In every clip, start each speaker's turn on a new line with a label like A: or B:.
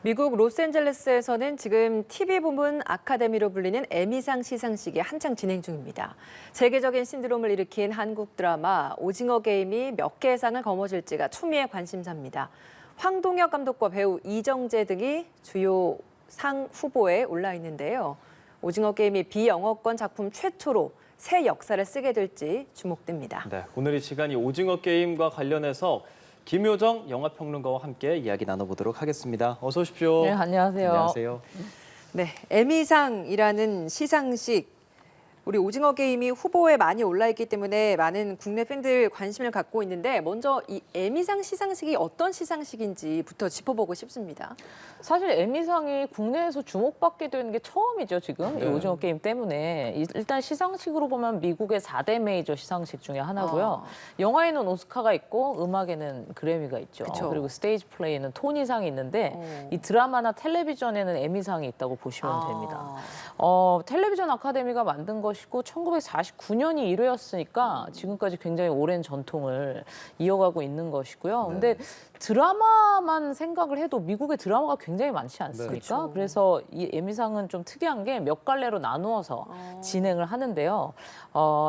A: 미국 로스앤젤레스에서는 지금 TV 부문 아카데미로 불리는 에미상 시상식이 한창 진행 중입니다. 세계적인 신드롬을 일으킨 한국 드라마 오징어 게임이 몇 개의 상을 거머쥘지가 초미의 관심사입니다. 황동혁 감독과 배우 이정재 등이 주요 상 후보에 올라 있는데요. 오징어 게임이 비영어권 작품 최초로 새 역사를 쓰게 될지 주목됩니다.
B: 네, 오늘 이 시간이 오징어 게임과 관련해서 김효정 영화평론가와 함께 이야기 나눠보도록 하겠습니다. 어서 오십시오.
C: 네, 안녕하세요.
B: 안녕하세요.
A: 네, 에미상이라는 시상식. 우리 오징어 게임이 후보에 많이 올라 있기 때문에 많은 국내 팬들 관심을 갖고 있는데 먼저 이 에미상 시상식이 어떤 시상식인지부터 짚어보고 싶습니다.
C: 사실 에미상이 국내에서 주목받게 되는 게 처음이죠, 지금. 이 오징어 게임 때문에. 일단 시상식으로 보면 미국의 4대 메이저 시상식 중에 하나고요. 영화에는 오스카가 있고 음악에는 그래미가 있죠.
A: 그쵸.
C: 그리고 스테이지 플레이는 토니상이 있는데 이 드라마나 텔레비전에는 에미상이 있다고 보시면 됩니다. 텔레비전 아카데미가 만든 것이고 1949년이 1회였으니까 지금까지 굉장히 오랜 전통을 이어가고 있는 것이고요. 근데 드라마만 생각을 해도 미국의 드라마가 굉장히 많지 않습니까?
A: 네.
C: 그래서 이 에미상은 좀 특이한 게 몇 갈래로 나누어서 진행을 하는데요.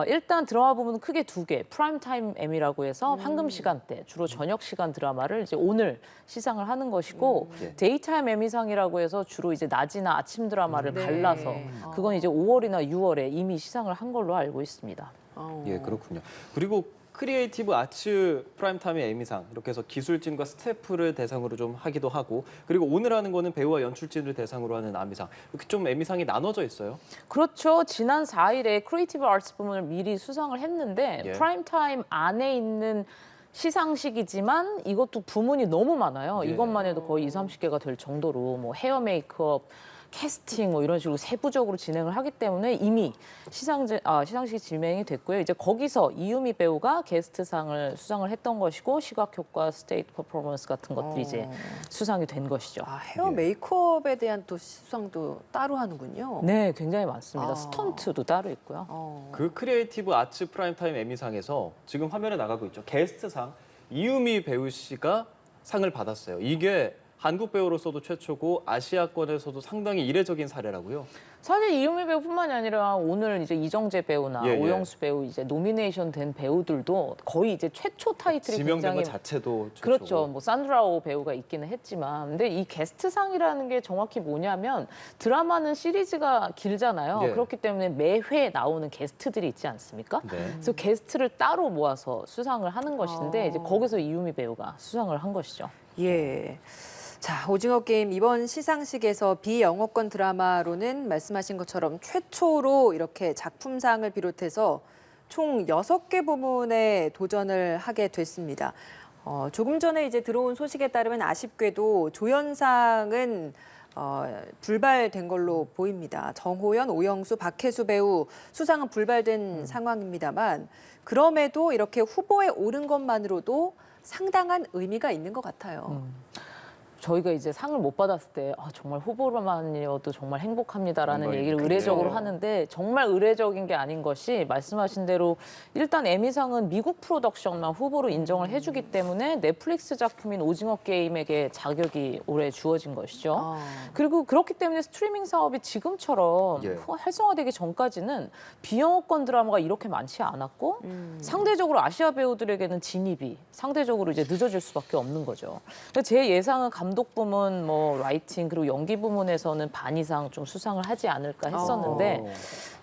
C: 일단 드라마 부분은 크게 두 개, 프라임타임 에미라고 해서 황금 시간대, 주로 저녁 시간 드라마를 이제 오늘 시상을 하는 것이고 데이타임 에미상이라고 해서 주로 이제 낮이나 아침 드라마를 갈라서 그건 이제 5월이나 6월에 이미 시상을 한 걸로 알고 있습니다.
B: 예, 그렇군요. 그리고 크리에이티브 아츠 프라임타임의 에미상 이렇게 해서 기술진과 스태프를 대상으로 좀 하기도 하고 그리고 오늘 하는 거는 배우와 연출진을 대상으로 하는 아미상 이렇게 좀 에미상이 나눠져 있어요.
C: 그렇죠. 지난 4일에 크리에이티브 아츠 부문을 미리 수상을 했는데 프라임타임 안에 있는 시상식이지만 이것도 부문이 너무 많아요. 이것만 해도 거의 20-30개가 될 정도로 뭐 헤어 메이크업, 캐스팅 뭐 이런 식으로 세부적으로 진행을 하기 때문에 이미 시상식이 진행이 됐고요. 이제 거기서 이유미 배우가 게스트상을 수상을 했던 것이고 시각 효과, 스테이트 퍼포먼스 같은 것들이 이제 수상이 된 것이죠.
A: 헤어 메이크업에 대한 또 수상도 따로 하는군요.
C: 네, 굉장히 많습니다. 스턴트도 따로 있고요.
B: 그 크리에이티브 아츠 프라임타임 에미상에서 지금 화면에 나가고 있죠. 게스트상 이유미 배우 씨가 상을 받았어요. 이게 한국 배우로서도 최초고 아시아권에서도 상당히 이례적인 사례라고요.
C: 사실 이유미 배우뿐만이 아니라 오늘 이제 이정재 배우나 오영수 배우 이제 노미네이션 된 배우들도 거의 이제 최초 타이틀이
B: 지명된
C: 굉장히
B: 것 자체도 최초고.
C: 그렇죠. 뭐 산드라오 배우가 있기는 했지만 근데 이 게스트상이라는 게 정확히 뭐냐면 드라마는 시리즈가 길잖아요. 그렇기 때문에 매회 나오는 게스트들이 있지 않습니까? 그래서 게스트를 따로 모아서 수상을 하는 것인데 이제 거기서 이유미 배우가 수상을 한 것이죠.
A: 예. 자, 오징어 게임 이번 시상식에서 비영어권 드라마로는 말씀하신 것처럼 최초로 이렇게 작품상을 비롯해서 총 6개 부문에 도전을 하게 됐습니다. 조금 전에 이제 들어온 소식에 따르면 아쉽게도 조연상은 불발된 걸로 보입니다. 정호연, 오영수, 박혜수 배우 수상은 불발된 상황입니다만 그럼에도 이렇게 후보에 오른 것만으로도 상당한 의미가 있는 것 같아요.
C: 저희가 이제 상을 못 받았을 때 정말 후보로만이어도 정말 행복합니다라는 얘기를
B: 그렇군요.
C: 의례적으로 하는데 정말 의례적인 게 아닌 것이 말씀하신 대로 일단 에미상은 미국 프로덕션만 후보로 인정을 해주기 때문에 넷플릭스 작품인 오징어 게임에게 자격이 올해 주어진 것이죠. 그리고 그렇기 때문에 스트리밍 사업이 지금처럼 활성화되기 전까지는 비영어권 드라마가 이렇게 많지 않았고 상대적으로 아시아 배우들에게는 진입이 상대적으로 이제 늦어질 수밖에 없는 거죠. 제 예상은 감독 부문, 뭐 라이팅 그리고 연기 부문에서는 반 이상 좀 수상을 하지 않을까 했었는데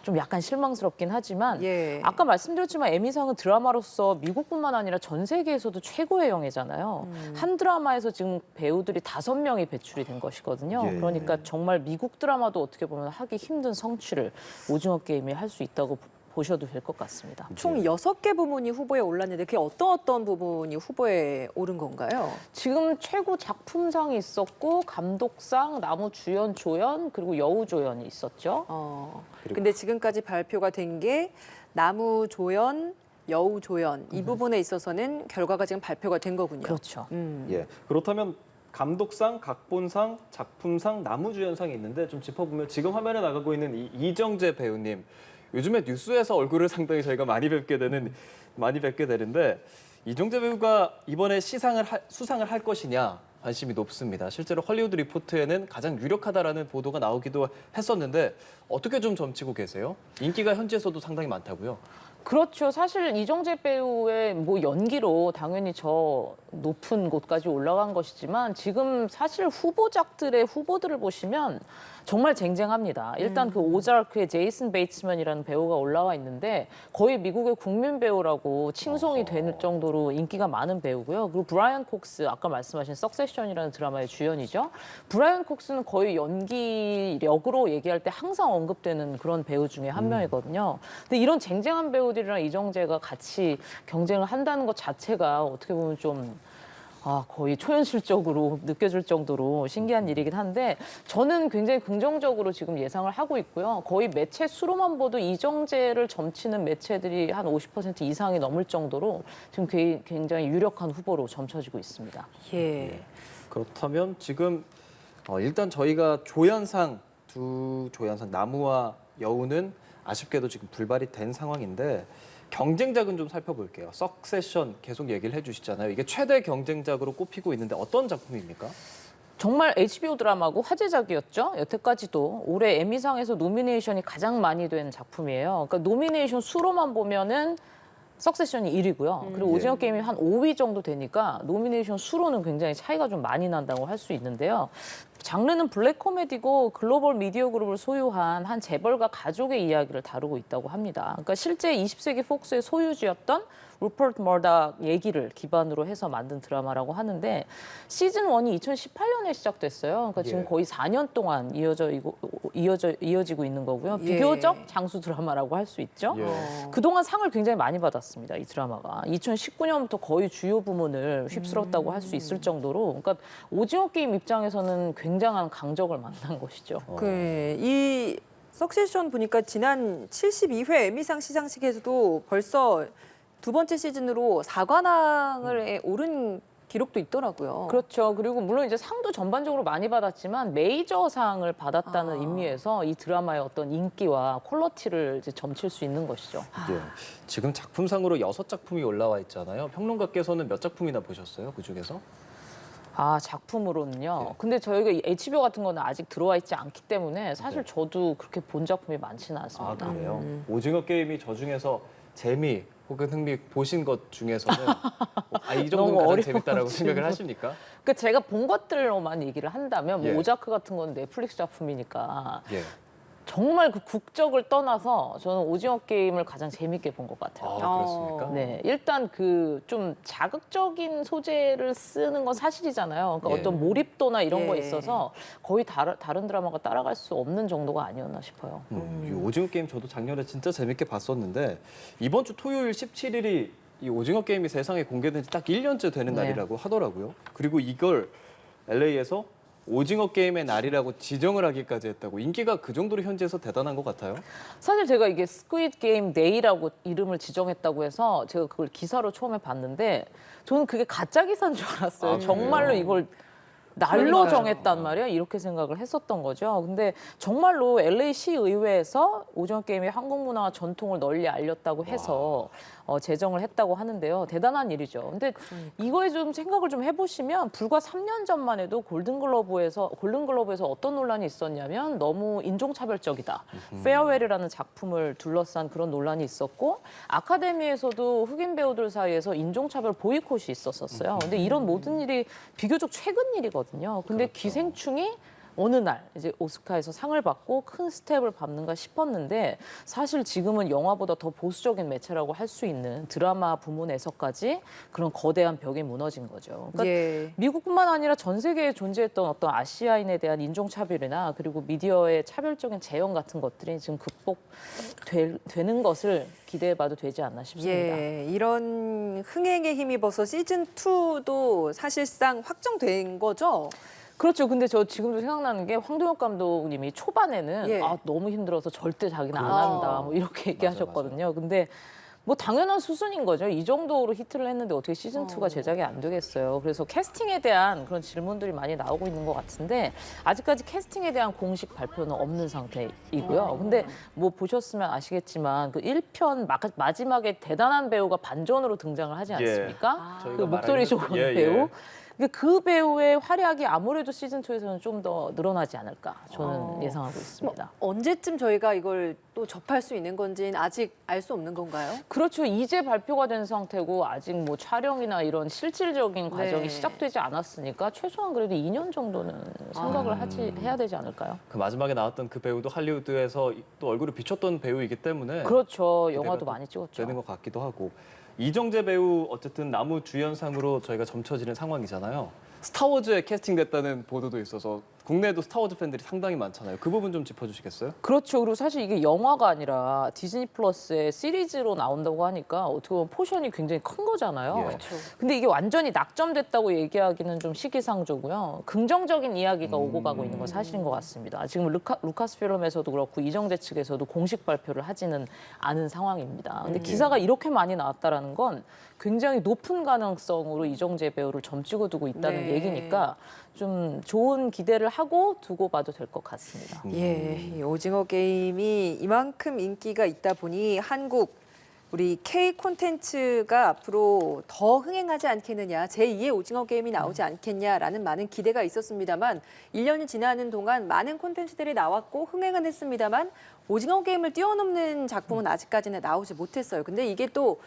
C: 좀 약간 실망스럽긴 하지만 아까 말씀드렸지만 에미상은 드라마로서 미국뿐만 아니라 전 세계에서도 최고의 영예잖아요. 한 드라마에서 지금 배우들이 5명이 배출이 된 것이거든요. 그러니까 정말 미국 드라마도 어떻게 보면 하기 힘든 성취를 오징어 게임이 할 수 있다고 보셔도 될 것 같습니다.
A: 총 6개 부문이 후보에 올랐는데 그게 어떤 부분이 후보에 오른 건가요?
C: 지금 최고 작품상이 있었고 감독상, 나무 주연, 조연 그리고 여우 조연이 있었죠.
A: 근데 지금까지 발표가 된 게 나무 조연, 여우 조연 이 부분에 있어서는 결과가 지금 발표가 된 거군요.
C: 그렇죠.
B: 그렇다면 감독상, 각본상, 작품상, 나무주연상이 있는데 좀 짚어보면 지금 화면에 나가고 있는 이정재 배우님 요즘에 뉴스에서 얼굴을 상당히 저희가 많이 뵙게 되는데 이정재 배우가 이번에 수상을 할 것이냐 관심이 높습니다. 실제로 헐리우드 리포트에는 가장 유력하다라는 보도가 나오기도 했었는데 어떻게 좀 점치고 계세요? 인기가 현지에서도 상당히 많다고요?
C: 그렇죠. 사실 이정재 배우의 뭐 연기로 당연히 저 높은 곳까지 올라간 것이지만 지금 사실 후보작들의 후보들을 보시면 정말 쟁쟁합니다. 일단 그 오자르크의 제이슨 베이츠먼이라는 배우가 올라와 있는데 거의 미국의 국민 배우라고 칭송이 될 정도로 인기가 많은 배우고요. 그리고 브라이언 콕스, 아까 말씀하신 석세션이라는 드라마의 주연이죠. 브라이언 콕스는 거의 연기력으로 얘기할 때 항상 언급되는 그런 배우 중에 한 명이거든요. 근데 이런 쟁쟁한 배우들이랑 이정재가 같이 경쟁을 한다는 것 자체가 어떻게 보면 좀 거의 초현실적으로 느껴질 정도로 신기한 일이긴 한데 저는 굉장히 긍정적으로 지금 예상을 하고 있고요. 거의 매체 수로만 봐도 이정재를 점치는 매체들이 한 50% 이상이 넘을 정도로 지금 굉장히 유력한 후보로 점쳐지고 있습니다.
A: 예.
B: 그렇다면 지금 일단 저희가 조연상 두 조연상 나무와 여우는 아쉽게도 지금 불발이 된 상황인데 경쟁작은 좀 살펴볼게요. 석세션 계속 얘기를 해주시잖아요. 이게 최대 경쟁작으로 꼽히고 있는데 어떤 작품입니까?
C: 정말 HBO 드라마고 화제작이었죠. 여태까지도 올해 에미상에서 노미네이션이 가장 많이 된 작품이에요. 그러니까 노미네이션 수로만 보면은 석세션이 1위고요. 그리고 오징어 게임이 한 5위 정도 되니까 노미네이션 수로는 굉장히 차이가 좀 많이 난다고 할 수 있는데요. 장르는 블랙 코미디고 글로벌 미디어 그룹을 소유한 한 재벌가 가족의 이야기를 다루고 있다고 합니다. 그러니까 실제 20세기 폭스의 소유주였던 루퍼트 머dak 얘기를 기반으로 해서 만든 드라마라고 하는데 시즌 1이 2018년에 시작됐어요. 그러니까 지금 거의 4년 동안 이어지고 있는 거고요.
A: 예.
C: 비교적 장수 드라마라고 할 수 있죠. 그동안 상을 굉장히 많이 받았습니다. 이 드라마가. 2019년부터 거의 주요 부문을 휩쓸었다고 할 수 있을 정도로 그러니까 오징어 게임 입장에서는 굉장한 강적을 만난 것이죠.
A: 이 석세션 보니까 지난 72회 에미상 시상식에서도 벌써 두 번째 시즌으로 4관왕을 오른 기록도 있더라고요.
C: 그렇죠. 그리고 물론 이제 상도 전반적으로 많이 받았지만 메이저상을 받았다는 의미에서 이 드라마의 어떤 인기와 퀄리티를 이제 점칠 수 있는 것이죠.
B: 예. 지금 작품상으로 6작품이 올라와 있잖아요. 평론가께서는 몇 작품이나 보셨어요? 그중에서?
C: 작품으로는요.
B: 네.
C: 근데 저희가 이 HBO 같은 거는 아직 들어와 있지 않기 때문에 사실 저도 그렇게 본 작품이 많지는 않습니다.
B: 그래요? 오징어 게임이 저 중에서 재미 혹은 흥미 보신 것 중에서는 이 정도면
C: 너무
B: 가장
C: 어려운
B: 재밌다라고 생각을
C: 질문.
B: 하십니까?
C: 그러니까 제가 본 것들로만 얘기를 한다면
B: 예.
C: 뭐 오자크 같은 건 넷플릭스 작품이니까
B: 예.
C: 정말 그 국적을 떠나서 저는 오징어 게임을 가장 재밌게 본 것 같아요.
B: 그렇습니까?
C: 네, 일단 그 좀 자극적인 소재를 쓰는 건 사실이잖아요. 그러니까
B: 예.
C: 어떤 몰입도나 이런 거에
A: 예.
C: 있어서 거의 다른 드라마가 따라갈 수 없는 정도가 아니었나 싶어요.
B: 이 오징어 게임 저도 작년에 진짜 재밌게 봤었는데 이번 주 토요일 17일이 이 오징어 게임이 세상에 공개된 지 딱 1년째 되는
C: 네.
B: 날이라고 하더라고요. 그리고 이걸 LA에서 오징어 게임의 날이라고 지정을 하기까지 했다고. 인기가 그 정도로 현지에서 대단한 것 같아요.
C: 사실 제가 이게 스퀴드 게임 데이라고 이름을 지정했다고 해서 제가 그걸 기사로 처음에 봤는데 저는 그게 가짜 기사인 줄 알았어요. 정말로
B: 그래요?
C: 이걸 날로 정했단 말이야 이렇게 생각을 했었던 거죠. 근데 정말로 LA 시의회에서 오징어 게임의 한국 문화와 전통을 널리 알렸다고 해서 제정을 했다고 하는데요. 대단한 일이죠. 근데 이거에 좀 생각을 좀 해보시면 불과 3년 전만 해도 골든글러브에서 어떤 논란이 있었냐면 너무 인종차별적이다. 페어웰이라는 작품을 둘러싼 그런 논란이 있었고 아카데미에서도 흑인 배우들 사이에서 인종차별 보이콧이 있었어요. 근데 이런 모든 일이 비교적 최근 일이거든요. 근데 기생충이 어느 날 이제 오스카에서 상을 받고 큰 스텝을 밟는가 싶었는데 사실 지금은 영화보다 더 보수적인 매체라고 할 수 있는 드라마 부문에서까지 그런 거대한 벽이 무너진 거죠. 그러니까
A: 예.
C: 미국뿐만 아니라 전 세계에 존재했던 어떤 아시아인에 대한 인종차별이나 그리고 미디어의 차별적인 재현 같은 것들이 지금 극복되는 것을 기대해봐도 되지 않나 싶습니다.
A: 예, 이런 흥행에 힘입어서 시즌 2도 사실상 확정된 거죠?
C: 그렇죠. 근데 저 지금도 생각나는 게 황도영 감독님이 초반에는
A: 예.
C: 너무 힘들어서 절대 자기는 안
A: 그렇죠.
C: 한다 뭐 이렇게 얘기하셨거든요. 근데 뭐 당연한 수순인 거죠. 이 정도로 히트를 했는데 어떻게 시즌 2가 제작이 안 되겠어요. 그래서 캐스팅에 대한 그런 질문들이 많이 나오고 있는 것 같은데 아직까지 캐스팅에 대한 공식 발표는 없는 상태이고요. 근데 뭐 보셨으면 아시겠지만 그 1편 마지막에 대단한 배우가 반전으로 등장을 하지 않습니까?
B: 저희가
C: 그 목소리
B: 말하기는-
C: 좋은
B: 예, 예.
C: 배우. 그러니까 그 배우의 활약이 아무래도 시즌 2에서는 좀 더 늘어나지 않을까 저는 예상하고 있습니다.
A: 언제쯤 저희가 이걸 또 접할 수 있는 건지는 아직 알 수 없는 건가요?
C: 그렇죠. 이제 발표가 된 상태고 아직 뭐 촬영이나 이런 실질적인 과정이
A: 네.
C: 시작되지 않았으니까 최소한 그래도 2년 정도는 생각을 해야 되지 않을까요?
B: 그 마지막에 나왔던 그 배우도 할리우드에서 또 얼굴을 비췄던 배우이기 때문에
C: 그렇죠.
B: 기대가
C: 영화도
B: 또
C: 많이 찍었죠.
B: 되는 것 같기도 하고 이정재 배우 어쨌든 나무 주연상으로 저희가 점쳐지는 상황이잖아요. 스타워즈에 캐스팅됐다는 보도도 있어서 국내에도 스타워즈 팬들이 상당히 많잖아요. 그 부분 좀 짚어주시겠어요?
C: 그렇죠. 그리고 사실 이게 영화가 아니라 디즈니 플러스의 시리즈로 나온다고 하니까 어떻게 보면 포션이 굉장히 큰 거잖아요.
B: 예.
A: 그렇죠.
C: 근데 이게 완전히 낙점됐다고 얘기하기는 좀 시기상조고요. 긍정적인 이야기가 오고 가고 있는 건 사실인 것 같습니다. 지금 루카스 필름에서도 그렇고 이정재 측에서도 공식 발표를 하지는 않은 상황입니다. 근데 기사가 이렇게 많이 나왔다라는 건 굉장히 높은 가능성으로 이정재 배우를 점 찍어두고 있다는
A: 네.
C: 얘기니까 좀 좋은 기대를 하고 두고 봐도 될 것 같습니다.
A: 예, 이 오징어 게임이 이만큼 인기가 있다 보니 한국 우리 K 콘텐츠가 앞으로 더 흥행하지 않겠느냐, 제2의 오징어 게임이 나오지 않겠냐라는 많은 기대가 있었습니다만 1년이 지나는 동안 많은 콘텐츠들이 나왔고 흥행은 했습니다만 오징어 게임을 뛰어넘는 작품은 아직까지는 나오지 못했어요. 근데 이게 또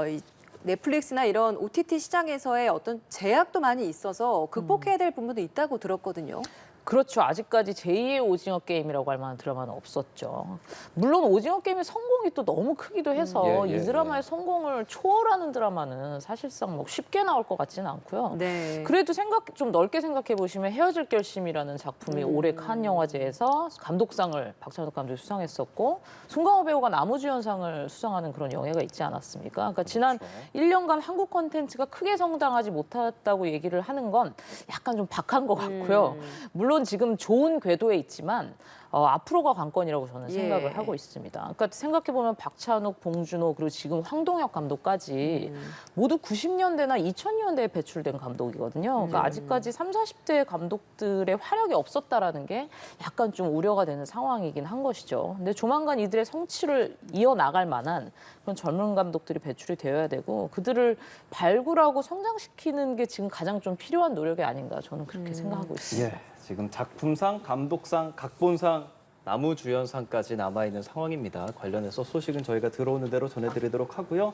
A: 이 넷플릭스나 이런 OTT 시장에서의 어떤 제약도 많이 있어서 극복해야 될 부분도 있다고 들었거든요.
C: 그렇죠. 아직까지 제2의 오징어 게임이라고 할 만한 드라마는 없었죠. 물론 오징어 게임의 성공이 또 너무 크기도 해서
B: 예,
C: 이 드라마의 성공을 초월하는 드라마는 사실상 뭐 쉽게 나올 것 같지는 않고요.
A: 네.
C: 그래도 좀 넓게 생각해 보시면 헤어질 결심이라는 작품이 올해 칸 영화제에서 감독상을 박찬욱 감독이 수상했었고 송강호 배우가 나무주연상을 수상하는 그런 영예가 있지 않았습니까? 그러니까 지난 1년간 한국 콘텐츠가 크게 성장하지 못했다고 얘기를 하는 건 약간 좀 박한 것 같고요. 물론 지금 좋은 궤도에 있지만 앞으로가 관건이라고 저는
A: 예.
C: 생각을 하고 있습니다. 그러니까 생각해보면 박찬욱, 봉준호 그리고 지금 황동혁 감독까지 모두 90년대나 2000년대에 배출된 감독이거든요. 그러니까 아직까지 30, 40대 감독들의 활약이 없었다라는 게 약간 좀 우려가 되는 상황이긴 한 것이죠. 근데 조만간 이들의 성취를 이어나갈 만한 그런 젊은 감독들이 배출이 되어야 되고 그들을 발굴하고 성장시키는 게 지금 가장 좀 필요한 노력이 아닌가 저는 그렇게 생각하고 있습니다.
B: 예, 지금 작품상, 감독상, 각본상, 나무주연상까지 남아있는 상황입니다. 관련해서 소식은 저희가 들어오는 대로 전해드리도록 하고요.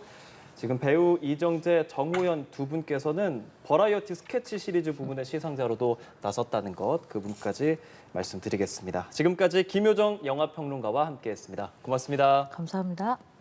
B: 지금 배우 이정재, 정호연 두 분께서는 버라이어티 스케치 시리즈 부문의 시상자로도 나섰다는 것, 그분까지 말씀드리겠습니다. 지금까지 김효정 영화평론가와 함께했습니다. 고맙습니다.
C: 감사합니다.